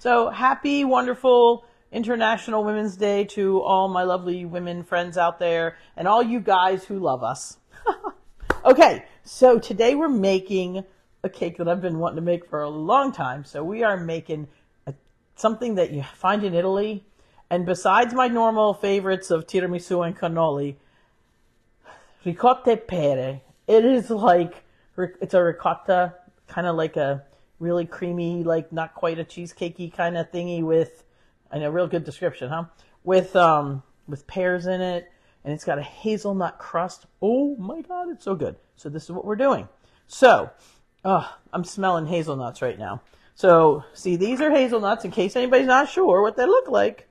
So happy, wonderful International Women's Day to all my lovely women friends out there and all you guys who love us. Okay, so today we're making a cake that I've been wanting to make for a long time. So we are making something that you find in Italy. And besides my normal favorites of tiramisu and cannoli, ricotta pear. It is like, it's a ricotta, kind of like a really creamy, like not quite a cheesecakey kind of thingy with, I know, real good description, huh? With pears in it, and it's got a hazelnut crust. Oh my God, it's so good. So this is what we're doing. So, I'm smelling hazelnuts right now. So, see, these are hazelnuts, in case anybody's not sure what they look like.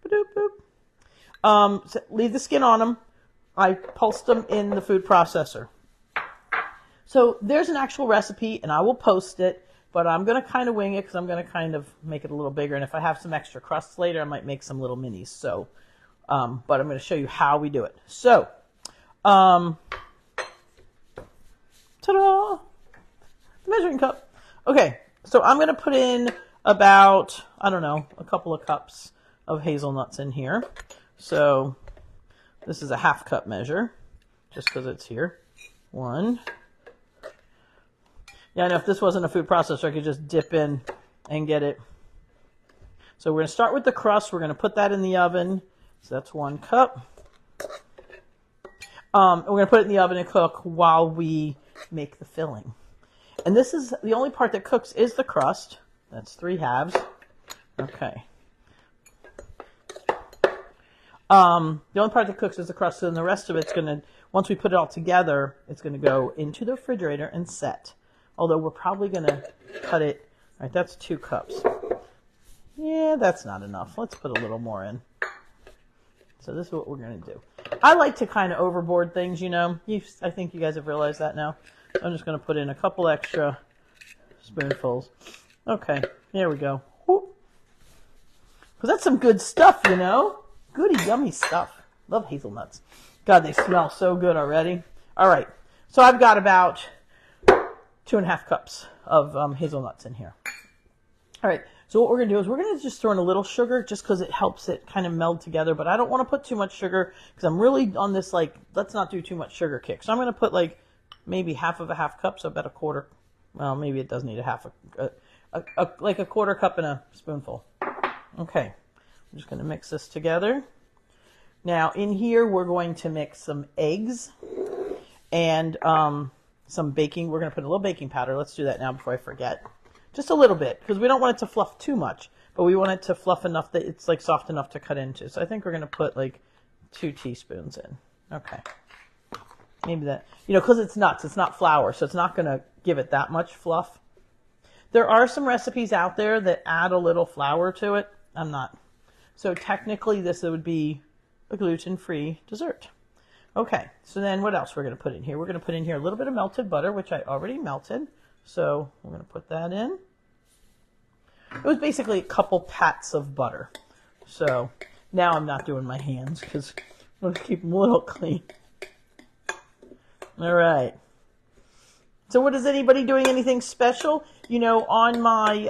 Ba-doop, boop. So leave the skin on them. I pulsed them in the food processor. So there's an actual recipe, and I will post it, but I'm going to kind of wing it because I'm going to kind of make it a little bigger. And if I have some extra crusts later, I might make some little minis. So, but I'm going to show you how we do it. So, ta-da! The measuring cup. Okay, so I'm going to put in about, I don't know, a couple of cups of hazelnuts in here. So this is a half cup measure, just because it's here. One. Yeah, I know if this wasn't a food processor, I could just dip in and get it. So we're going to start with the crust. We're going to put that in the oven. So that's 1 cup. We're going to put it in the oven and cook while we make the filling. And this is the only part that cooks is the crust. That's 3 halves. Okay. The only part that cooks is the crust, and the rest of it's going to, once we put it all together, it's going to go into the refrigerator and set. Although we're probably going to cut it. All right, that's 2 cups. Yeah, that's not enough. Let's put a little more in. So this is what we're going to do. I like to kind of overboard things, you know. I think you guys have realized that now. So I'm just going to put in a couple extra spoonfuls. Okay, there we go. Because that's some good stuff, you know. Goody, yummy stuff. Love hazelnuts. God, they smell so good already. All right, so I've got about 2.5 cups of hazelnuts in here. All right, so what we're going to do is we're going to just throw in a little sugar just because it helps it kind of meld together. But I don't want to put too much sugar because I'm really on this, like, let's not do too much sugar kick. So I'm going to put, like, maybe half of a half cup, so about a quarter. Well, maybe it does need a half, like a quarter cup and a spoonful. Okay, I'm just going to mix this together. Now, in here, we're going to mix some eggs and some baking. We're going to put a little baking powder. Let's do that now before I forget. Just a little bit, because we don't want it to fluff too much, but we want it to fluff enough that it's like soft enough to cut into. So I think we're going to put like 2 teaspoons in. Okay. Maybe that, you know, because it's nuts, it's not flour, so it's not going to give it that much fluff. There are some recipes out there that add a little flour to it. I'm not. So technically this would be a gluten-free dessert. Okay, so then what else we're going to put in here? We're going to put in here a little bit of melted butter, which I already melted. So we're going to put that in. It was basically a couple pats of butter. So now I'm not doing my hands because I want to keep them a little clean. All right. So what is anybody doing anything special? You know, on my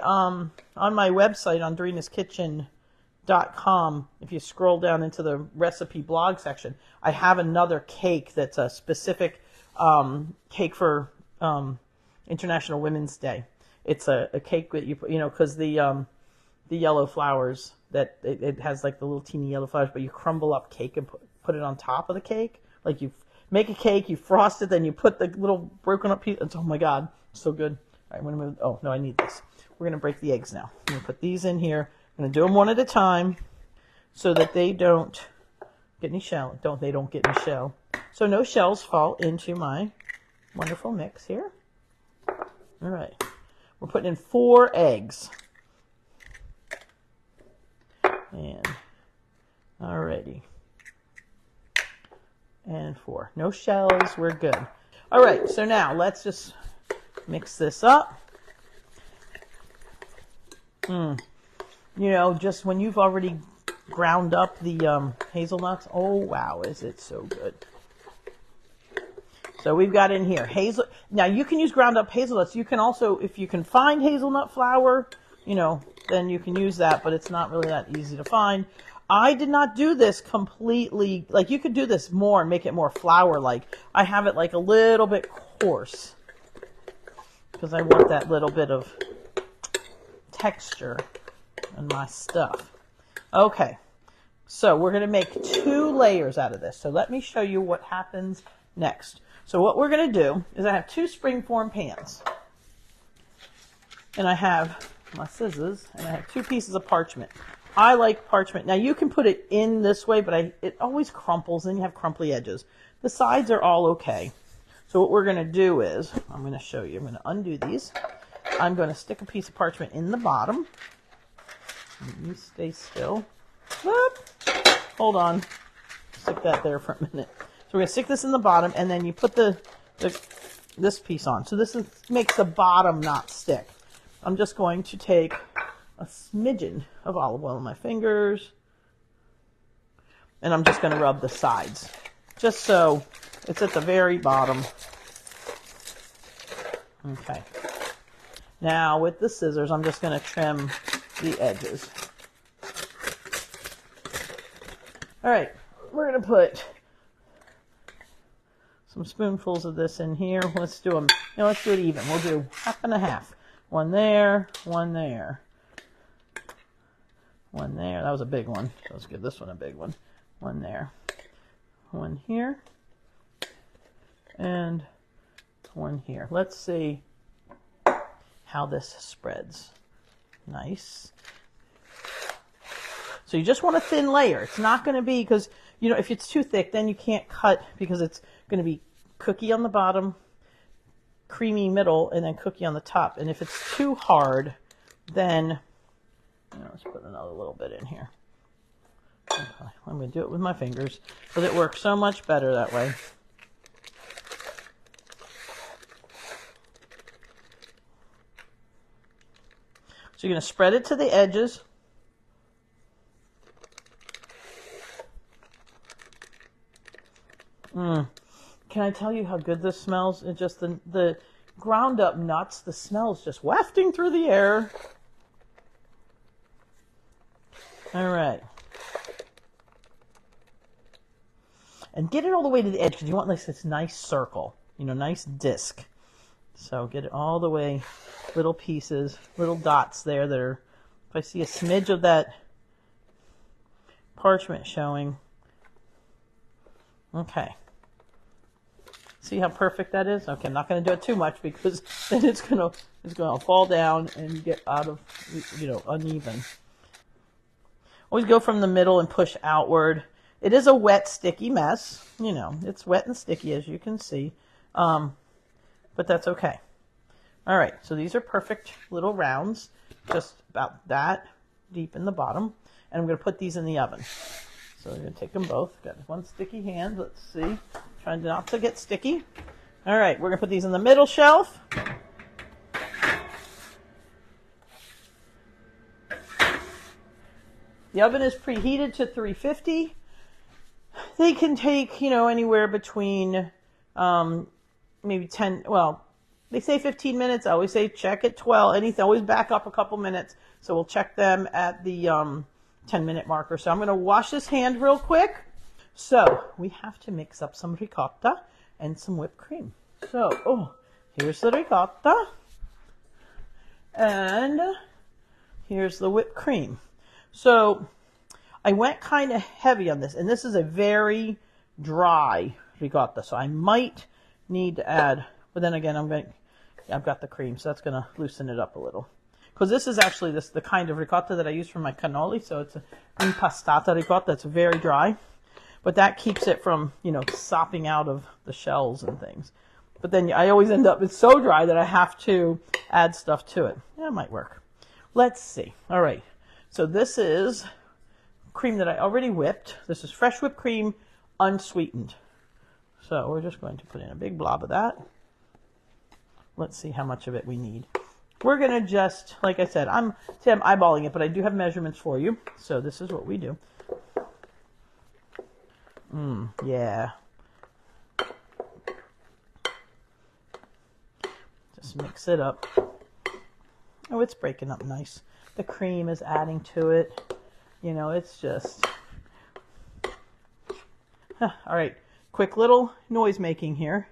website, on Dorina'sKitchen.com, if you scroll down into the recipe blog section, I have another cake that's a specific cake for International Women's Day. It's a cake that you put, you know, because the yellow flowers, that it has like the little teeny yellow flowers, but you crumble up cake and put it on top of the cake. Like you make a cake, you frost it, then you put the little broken up piece. Oh my God, so good. All right, I'm going to move. Oh, no, I need this. We're going to break the eggs now. I'm going to put these in here. I'm going to do them one at a time so that they don't get any shell. They don't get any shell. So no shells fall into my wonderful mix here. All right. We're putting in 4 eggs. And alrighty. And 4. No shells. We're good. All right. So now let's just mix this up. You know, just when you've already ground up the hazelnuts, oh wow, is it so good. So we've got in here now you can use ground up hazelnuts. You can also, if you can find hazelnut flour, you know, then you can use that, but it's not really that easy to find. I did not do this completely, like you could do this more and make it more flour-like. I have it like a little bit coarse because I want that little bit of texture in my stuff. Okay, so we're going to make 2 layers out of this. So let me show you what happens next. So what we're going to do is I have 2 springform pans. And I have my scissors, and I have 2 pieces of parchment. I like parchment. Now you can put it in this way, but it always crumples, and you have crumply edges. The sides are all okay. So what we're going to do is, I'm going to show you. I'm going to undo these. I'm going to stick a piece of parchment in the bottom. You stay still. Whoop. Hold on. Stick that there for a minute. So we're going to stick this in the bottom, and then you put this piece on. So this makes the bottom not stick. I'm just going to take a smidgen of olive oil on my fingers, and I'm just going to rub the sides, just so it's at the very bottom. Okay. Now with the scissors, I'm just going to trim the edges. All right, we're going to put some spoonfuls of this in here. Let's do them. Let's do it even. We'll do half and a half. One there, one there, one there. That was a big one. So let's give this one a big one. One there, one here, and one here. Let's see how this spreads. Nice. So you just want a thin layer. It's not going to be, because, if it's too thick, then you can't cut, because it's going to be cookie on the bottom, creamy middle, and then cookie on the top. And if it's too hard, then let's put another little bit in here. Okay, I'm going to do it with my fingers because it works so much better that way. So you're going to spread it to the edges. Can I tell you how good this smells? It's just the ground up nuts, the smell is just wafting through the air. All right. And get it all the way to the edge, because you want like this nice circle, nice disc. So get it all the way, little pieces, little dots there that are, if I see a smidge of that parchment showing. Okay. See how perfect that is? Okay, I'm not going to do it too much, because then it's going to fall down and get out of, uneven. Always go from the middle and push outward. It is a wet, sticky mess. It's wet and sticky, as you can see. But that's okay. All right, so these are perfect little rounds, just about that deep in the bottom. And I'm going to put these in the oven. So we're going to take them both. Got one sticky hand. Let's see. Trying not to get sticky. All right, we're going to put these in the middle shelf. The oven is preheated to 350. They can take, anywhere between maybe 10, well, they say 15 minutes. I always say check at 12. Anything, always back up a couple minutes. So we'll check them at the 10-minute marker. So I'm going to wash this hand real quick. So we have to mix up some ricotta and some whipped cream. So, here's the ricotta. And here's the whipped cream. So I went kind of heavy on this, and this is a very dry ricotta, so I might need to add, but then again, I've got the cream, so that's going to loosen it up a little. Because this is actually the kind of ricotta that I use for my cannoli, so it's an impastata ricotta. It's very dry, but that keeps it from, sopping out of the shells and things. But then I always end up, it's so dry that I have to add stuff to it. Yeah, it might work. Let's see. All right. So this is cream that I already whipped. This is fresh whipped cream, unsweetened. So we're just going to put in a big blob of that. Let's see how much of it we need. We're going to just, like I said, I'm eyeballing it, but I do have measurements for you. So this is what we do. Yeah. Just mix it up. Oh, it's breaking up nice. The cream is adding to it. You know, it's just... All right, quick little noise making here.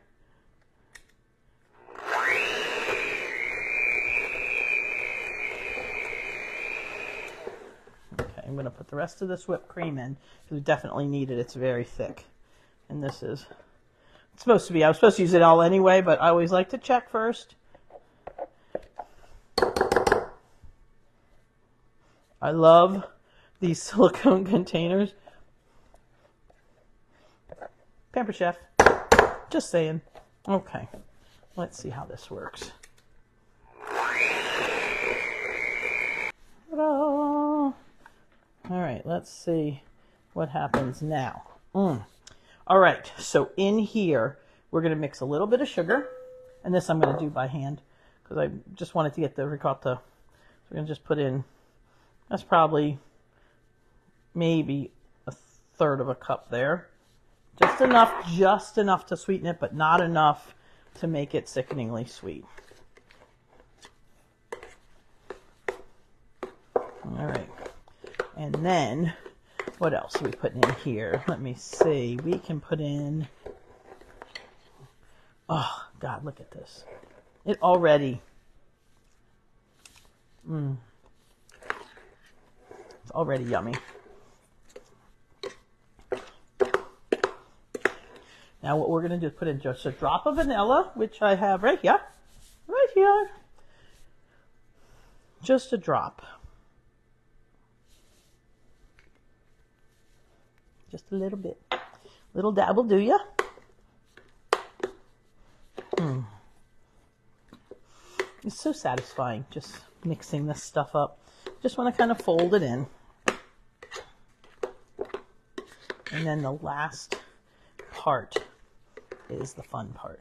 Okay, I'm going to put the rest of this whipped cream in because we definitely need it. It's very thick. And this is, it's supposed to be, I was supposed to use it all anyway, but I always like to check first. I love these silicone containers. Pamper Chef. Just saying. Okay. Let's see how this works. Ta-da! All right. Let's see what happens now. All right. So in here, we're going to mix a little bit of sugar. And this I'm going to do by hand because I just wanted to get the ricotta. So we're going to just put in, that's probably maybe a third of a cup there. Just enough to sweeten it, but not enough to make it sickeningly sweet. All right. And then, what else are we putting in here? Let me see. We can put in, oh, God, look at this. It already, it's already yummy. Now what we're going to do is put in just a drop of vanilla, which I have right here. Right here. Just a drop. Just a little bit. Little dab will do ya. It's so satisfying just mixing this stuff up. Just want to kind of fold it in. And then the last part is the fun part.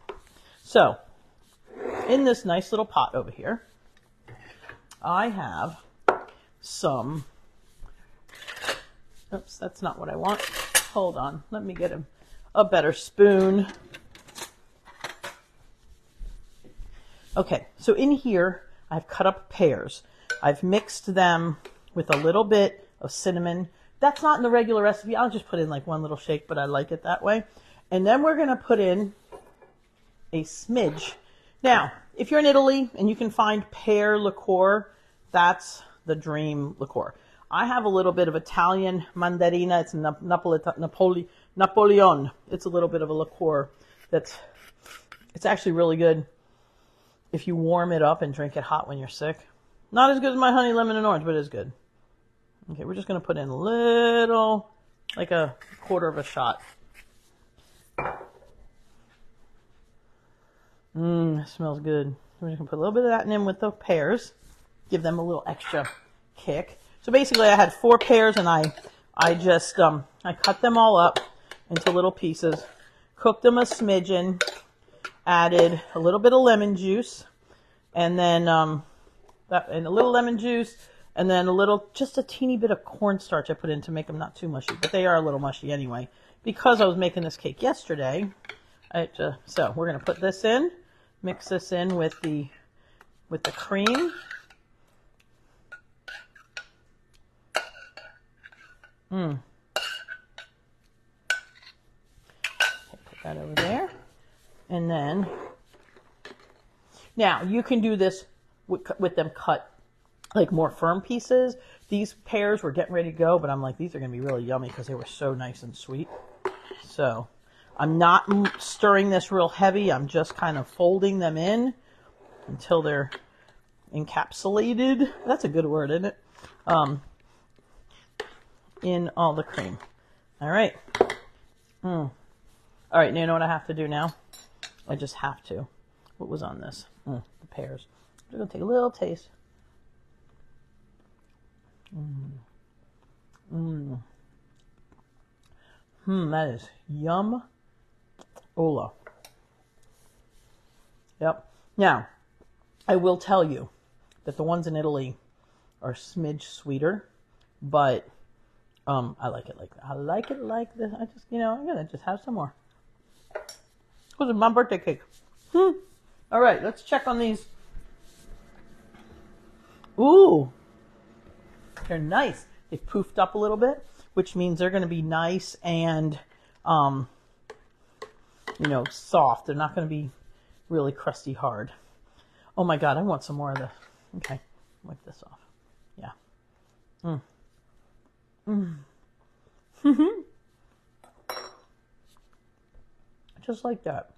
So, in this nice little pot over here, I have some, oops, that's not what I want. Hold on, let me get a better spoon. Okay, so in here, I've cut up pears. I've mixed them with a little bit of cinnamon. That's not in the regular recipe. I'll just put in like one little shake, but I like it that way. And then we're going to put in a smidge. Now, if you're in Italy and you can find pear liqueur, that's the dream liqueur. I have a little bit of Italian mandarina. It's Napoleon. It's a little bit of a liqueur it's actually really good if you warm it up and drink it hot when you're sick. Not as good as my honey, lemon, and orange, but it is good. Okay, we're just going to put in a little, like a quarter of a shot. It smells good. We're just going to put a little bit of that in with the pears. Give them a little extra kick. So basically I had 4 pears and I just, I cut them all up into little pieces, cooked them a smidgen, added a little bit of lemon juice, and then, and a little lemon juice, and then just a teeny bit of cornstarch I put in to make them not too mushy, but they are a little mushy anyway, because I was making this cake yesterday. So we're going to put this in, mix this in with the cream. Okay, put that over there. And then, now you can do this with them cut like more firm pieces. These pears were getting ready to go, but I'm like, these are going to be really yummy because they were so nice and sweet. So I'm not stirring this real heavy. I'm just kind of folding them in until they're encapsulated. That's a good word, isn't it? In all the cream. All right. All right, now you know what I have to do now? I just have to. What was on this? The pears. I'm going to take a little taste. That is yum. Ola. Yep. Now, I will tell you that the ones in Italy are a smidge sweeter, but I like it like that. I like it like this. I just, I'm going to just have some more. This is my birthday cake. All right, let's check on these. Ooh, They're nice. They poofed up a little bit, which means they're going to be nice and, you know, soft. They're not going to be really crusty hard. Oh my God, I want some more of the, okay, wipe this off. Yeah. Just like that.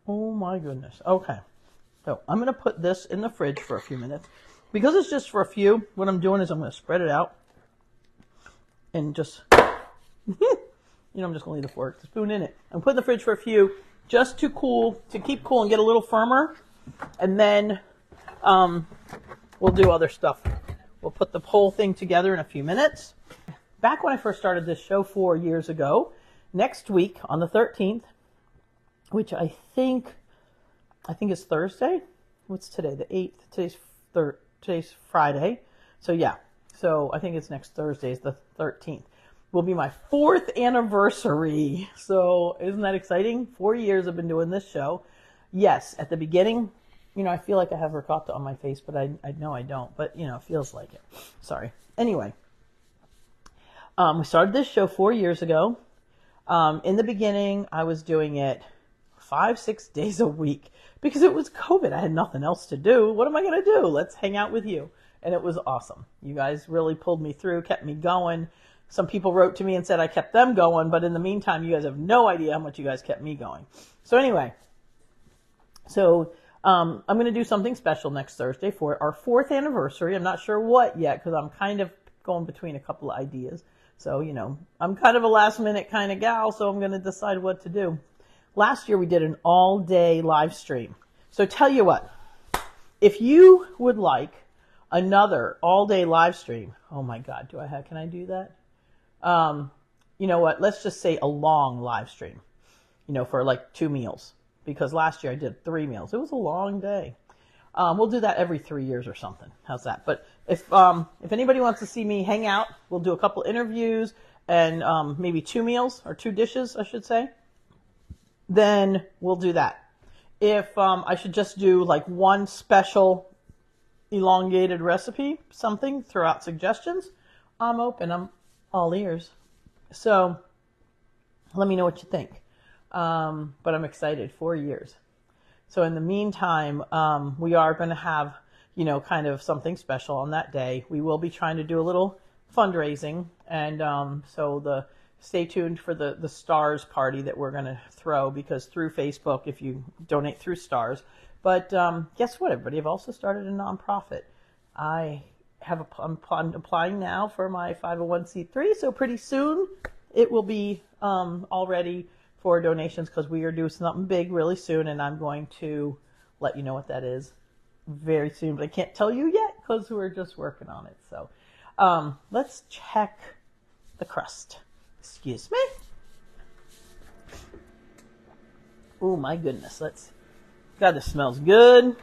Oh my goodness. Okay. So I'm going to put this in the fridge for a few minutes. Because it's just for a few, what I'm doing is I'm going to spread it out. And just, you know, I'm just going to leave the fork, the spoon in it. I'm putting the fridge for a few, just to cool, to keep cool and get a little firmer. And then we'll do other stuff. We'll put the whole thing together in a few minutes. Back when I first started this show 4 years ago, next week on the 13th, which I think it's Thursday. What's today? The 8th. Today's Friday. So yeah. So I think it's next Thursday is the 13th. Will be my 4th anniversary. So isn't that exciting? 4 years I've been doing this show. Yes, at the beginning, you know, I feel like I have ricotta on my face, but I know I don't. But, you know, it feels like it. Sorry. Anyway, we started this show 4 years ago. In the beginning, I was doing it 5-6 days a week because it was COVID. I had nothing else to do. What am I going to do? Let's hang out with you. And it was awesome. You guys really pulled me through, kept me going. Some people wrote to me and said I kept them going, but in the meantime, you guys have no idea how much you guys kept me going. So anyway, I'm going to do something special next Thursday for our 4th anniversary. I'm not sure what yet because I'm kind of going between a couple of ideas. So, you know, I'm kind of a last minute kind of gal, so I'm going to decide what to do. Last year we did an all-day live stream. So tell you what, if you would like another all-day live stream, oh my God, can I do that? You know what, let's just say a long live stream, you know, for like 2 meals. Because last year I did 3 meals. It was a long day. We'll do that every 3 years or something. How's that? But if anybody wants to see me hang out, we'll do a couple interviews and maybe 2 meals or 2 dishes, I should say. Then we'll do that. If I should just do like one special elongated recipe, something, throw out suggestions, I'm open. I'm all ears. So let me know what you think. But I'm excited. 4 years. So in the meantime, we are going to have, you know, kind of something special on that day. We will be trying to do a little fundraising. And so stay tuned for the stars party that we're going to throw, because through Facebook, if you donate through stars. But guess what, everybody? I've also started a nonprofit. I'm applying now for my 501c3. So pretty soon it will be all ready for donations, because we are doing something big really soon, and I'm going to let you know what that is very soon. But I can't tell you yet because we're just working on it. So let's check the crust. Excuse me. Oh my goodness. God, this smells good.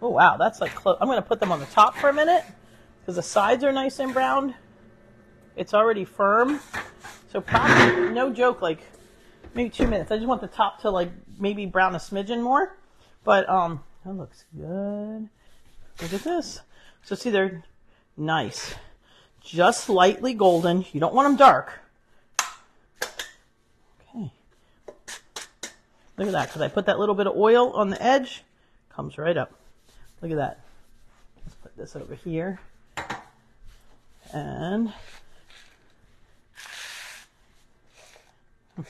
Oh wow, that's like close. I'm going to put them on the top for a minute, because the sides are nice and browned. It's already firm. So probably, no joke, like maybe 2 minutes. I just want the top to like maybe brown a smidgen more. But that looks good. Look at this. So see, they're nice. Just lightly golden. You don't want them dark. Okay. Look at that, because I put that little bit of oil on the edge. Comes right up. Look at that. Let's put this over here. And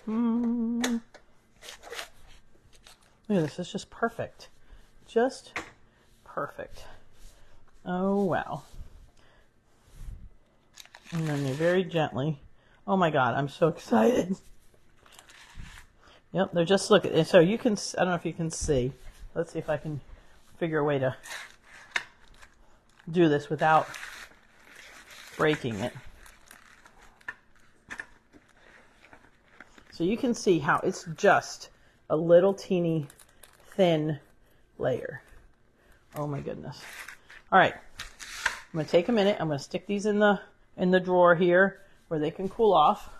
look at this. It's just perfect. Just perfect. Oh, wow. And then you very gently. Oh my God, I'm so excited. Yep, they're just, look at it. So you can, I don't know if you can see. Let's see if I can figure a way to do this without breaking it. So you can see how it's just a little teeny thin layer. Oh my goodness. All right, I'm going to take a minute. I'm going to stick these in the drawer here where they can cool off.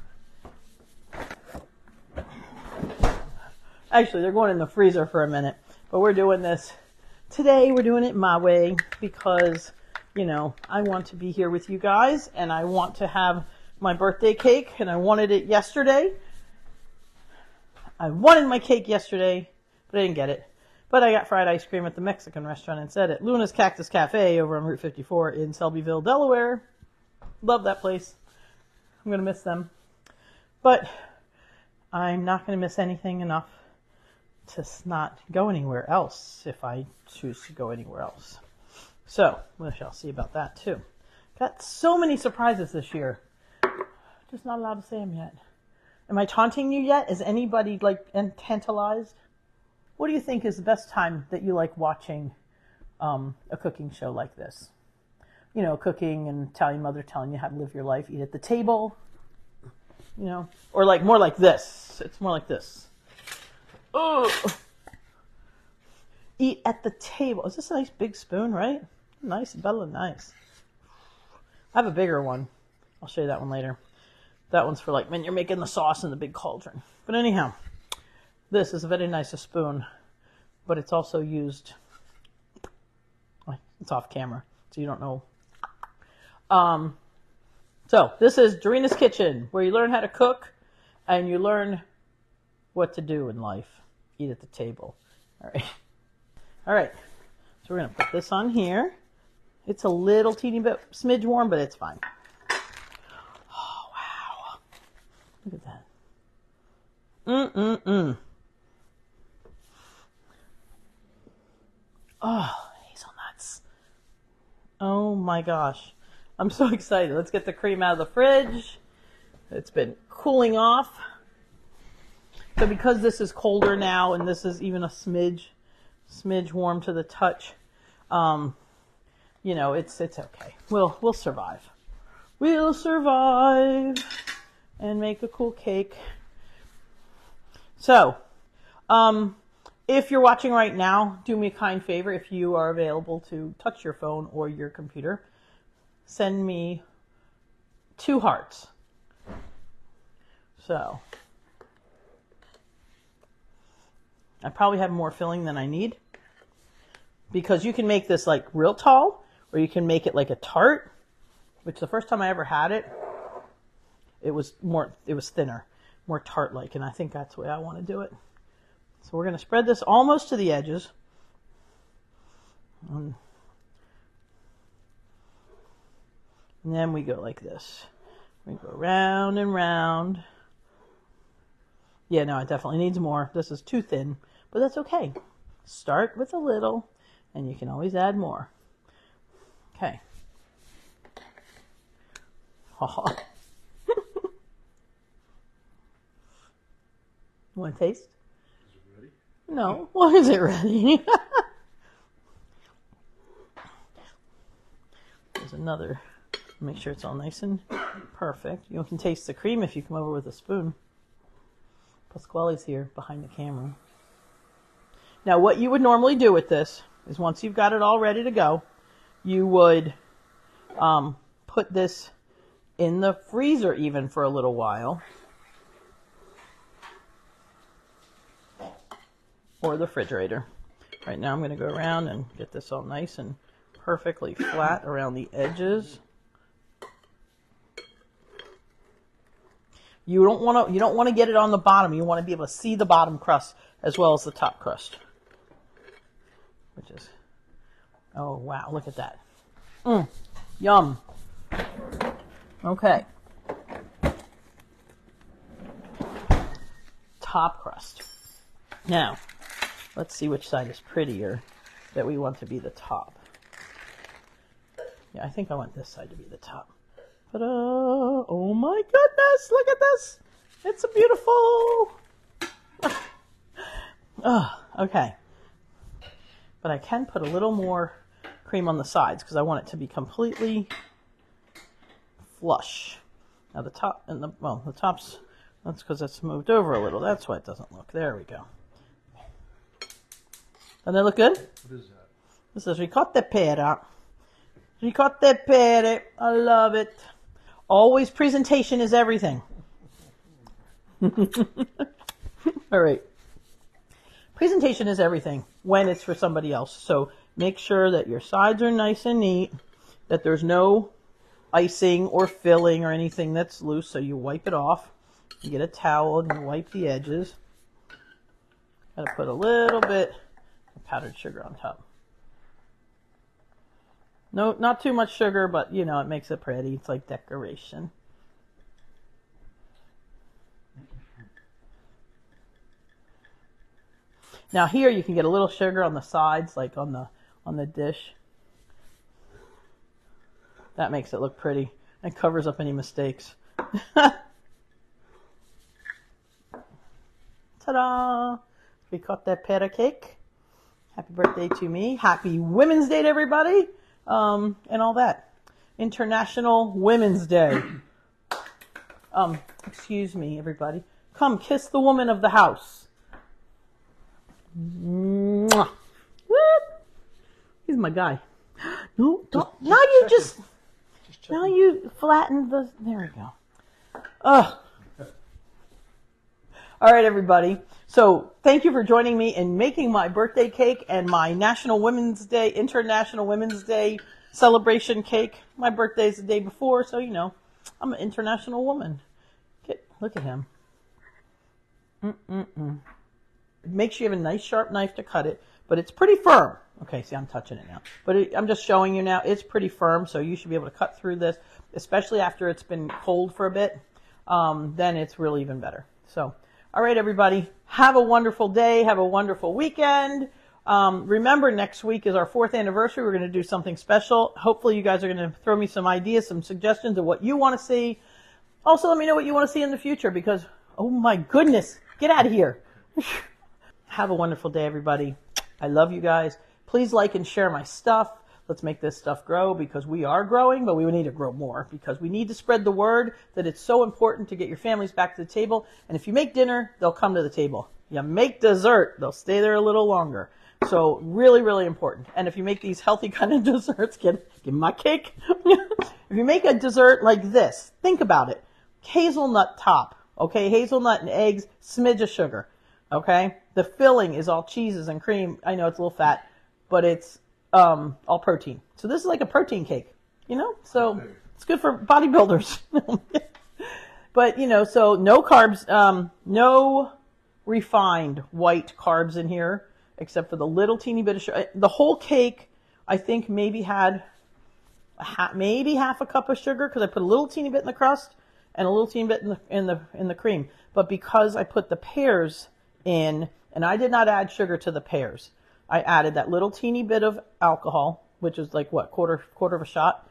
Actually, they're going in the freezer for a minute. But we're doing this today. We're doing it my way because, you know, I want to be here with you guys and I want to have my birthday cake and I wanted it yesterday. I wanted my cake yesterday, but I didn't get it. But I got fried ice cream at the Mexican restaurant instead at Luna's Cactus Cafe over on Route 54 in Selbyville, Delaware. Love that place. I'm going to miss them. But I'm not going to miss anything enough to not go anywhere else if I choose to go anywhere else. So, we shall see about that too. Got so many surprises this year. Just not allowed to say them yet. Am I taunting you yet? Is anybody like tantalized? What do you think is the best time that you like watching a cooking show like this? You know, cooking and Italian mother telling you how to live your life, eat at the table, you know, or like more like this. It's more like this. Oh, eat at the table. Is this a nice big spoon, right? Nice, better nice. I have a bigger one. I'll show you that one later. That one's for like when you're making the sauce in the big cauldron. But anyhow, this is a very nice spoon, but it's also used. It's off camera, so you don't know. So this is Dorina's Kitchen, where you learn how to cook and you learn what to do in life. Eat at the table. All right. All right. So we're going to put this on here. It's a little teeny bit smidge warm, but it's fine. Oh, wow. Look at that. Oh, hazelnuts. Oh my gosh. I'm so excited. Let's get the cream out of the fridge. It's been cooling off. So because this is colder now and this is even a smidge warm to the touch, you know, it's okay. We'll survive. We'll survive and make a cool cake. So, if you're watching right now, do me a kind favor. If you are available to touch your phone or your computer, send me 2 hearts. So, I probably have more filling than I need because you can make this like real tall or you can make it like a tart, which the first time I ever had it, it was thinner, more tart-like, and I think that's the way I want to do it. So we're going to spread this almost to the edges. And then we go like this. We go round and round. Yeah, no, it definitely needs more. This is too thin, but that's okay. Start with a little, and you can always add more. Okay. Want to taste? Is it ready? No. Well, is it ready? There's another. Make sure it's all nice and perfect. You can taste the cream if you come over with a spoon. Pasquale's here behind the camera. Now, what you would normally do with this is once you've got it all ready to go, you would put this in the freezer even for a little while. Or the refrigerator. Right now I'm going to go around and get this all nice and perfectly flat around the edges. You don't want to get it on the bottom. You want to be able to see the bottom crust as well as the top crust. Which is, oh wow, look at that. Yum. Okay. Top crust. Now, let's see which side is prettier that we want to be the top. Yeah, I think I want this side to be the top. Ta-da! Oh my goodness, look at this. It's a beautiful. Oh, okay. But I can put a little more cream on the sides because I want it to be completely flush. Now the top and the top's, that's because it's moved over a little. That's why it doesn't look. There we go. Doesn't that look good? What is that? This is ricotta pear. Ricotta pear. I love it. Always presentation is everything. All right. Presentation is everything when it's for somebody else. So make sure that your sides are nice and neat, that there's no icing or filling or anything that's loose. So you wipe it off. You get a towel and you wipe the edges. Gotta put a little bit of powdered sugar on top. No, not too much sugar, but you know, it makes it pretty. It's like decoration. Now here you can get a little sugar on the sides, like on the dish. That makes it look pretty and covers up any mistakes. Ta-da! Ricotta pear cake. Happy birthday to me. Happy Women's Day to everybody. And all that. International Women's Day. Excuse me, everybody. Come kiss the woman of the house. Mwah. Whoop. He's my guy. No, don't. Now you just now you flattened the. There we go. Ugh. All right, everybody. So thank you for joining me in making my birthday cake and my International Women's Day celebration cake. My birthday's the day before, so you know, I'm an international woman. Look at him. Make sure you have a nice sharp knife to cut it, but it's pretty firm. Okay, see, I'm touching it now. But I'm just showing you now. It's pretty firm, so you should be able to cut through this, especially after it's been cold for a bit. Then it's really even better. So, all right, everybody. Have a wonderful day. Have a wonderful weekend. Remember, next week is our 4th anniversary. We're going to do something special. Hopefully, you guys are going to throw me some ideas, some suggestions of what you want to see. Also, let me know what you want to see in the future because, oh my goodness, get out of here. Have a wonderful day, everybody. I love you guys. Please like and share my stuff. Let's make this stuff grow because we are growing, but we need to grow more because we need to spread the word that it's so important to get your families back to the table. And if you make dinner, they'll come to the table. You make dessert, they'll stay there a little longer. So really, really important. And if you make these healthy kind of desserts, give me my cake. If you make a dessert like this, think about it. Hazelnut top, okay? Hazelnut and eggs, smidge of sugar, okay? The filling is all cheeses and cream. I know it's a little fat, but it's all protein. So this is like a protein cake, you know? So it's good for bodybuilders. But, you know, so no carbs, no refined white carbs in here, except for the little teeny bit of sugar. The whole cake, I think, maybe had maybe half a cup of sugar because I put a little teeny bit in the crust and a little teeny bit in the cream. But because I put the pears in, and I did not add sugar to the pears, I added that little teeny bit of alcohol, which is like what, quarter of a shot,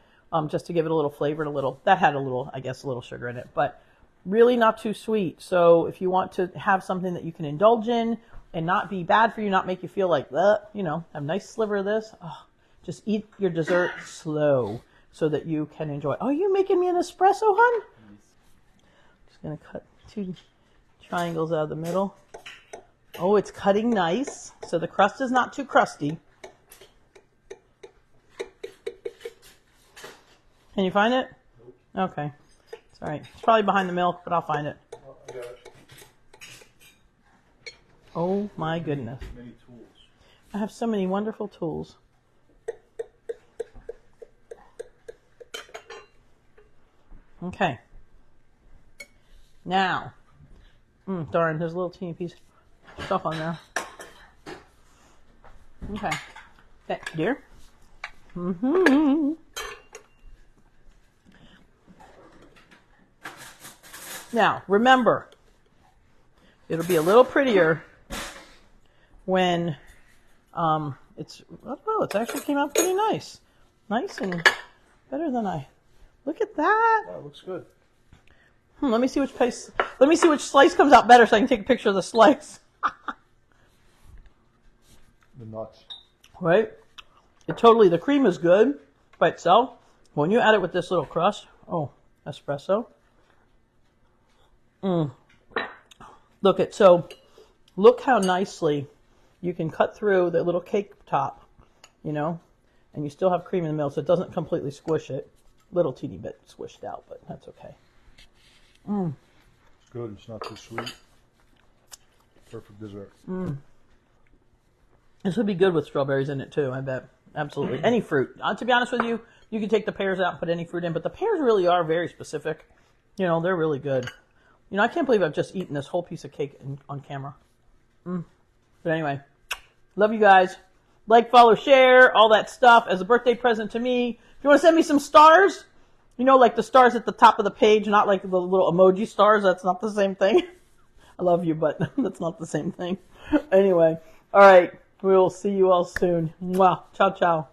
just to give it a little flavor and a little. That had a little, I guess, a little sugar in it, but really not too sweet. So if you want to have something that you can indulge in and not be bad for you, not make you feel like, you know, have a nice sliver of this. Oh, just eat your dessert slow so that you can enjoy. Oh, you making me an espresso, hon? Just gonna cut 2 triangles out of the middle. Oh, it's cutting nice. So the crust is not too crusty. Can you find it? Nope. Okay. It's all right. It's probably behind the milk, but I'll find it. Oh, I got it. Oh my goodness. Many tools. I have so many wonderful tools. Okay. Now, darn, there's a little teeny piece of stuff on there. Okay. Dear. Now, remember, it'll be a little prettier when it's, oh, it actually came out pretty nice. Nice and better than look at that. Wow, looks good. Let me see which slice comes out better so I can take a picture of the slice. The nuts. Right? The cream is good by itself. When you add it with this little crust, oh, espresso. Look how nicely you can cut through the little cake top, you know, and you still have cream in the middle, so it doesn't completely squish it. Little teeny bit squished out, but that's okay. It's good. It's not too sweet. Perfect dessert. This would be good with strawberries in it too, I bet. Absolutely. Any fruit. To be honest with you, you can take the pears out and put any fruit in, but the pears really are very specific. You know, they're really good. You know, I can't believe I've just eaten this whole piece of cake on camera. But anyway, love you guys. Like, follow, share, all that stuff as a birthday present to me. If you want to send me some stars, you know, like the stars at the top of the page, not like the little emoji stars. That's not the same thing. I love you, but that's not the same thing. Anyway, all right. We'll see you all soon. Mwah. Ciao, ciao.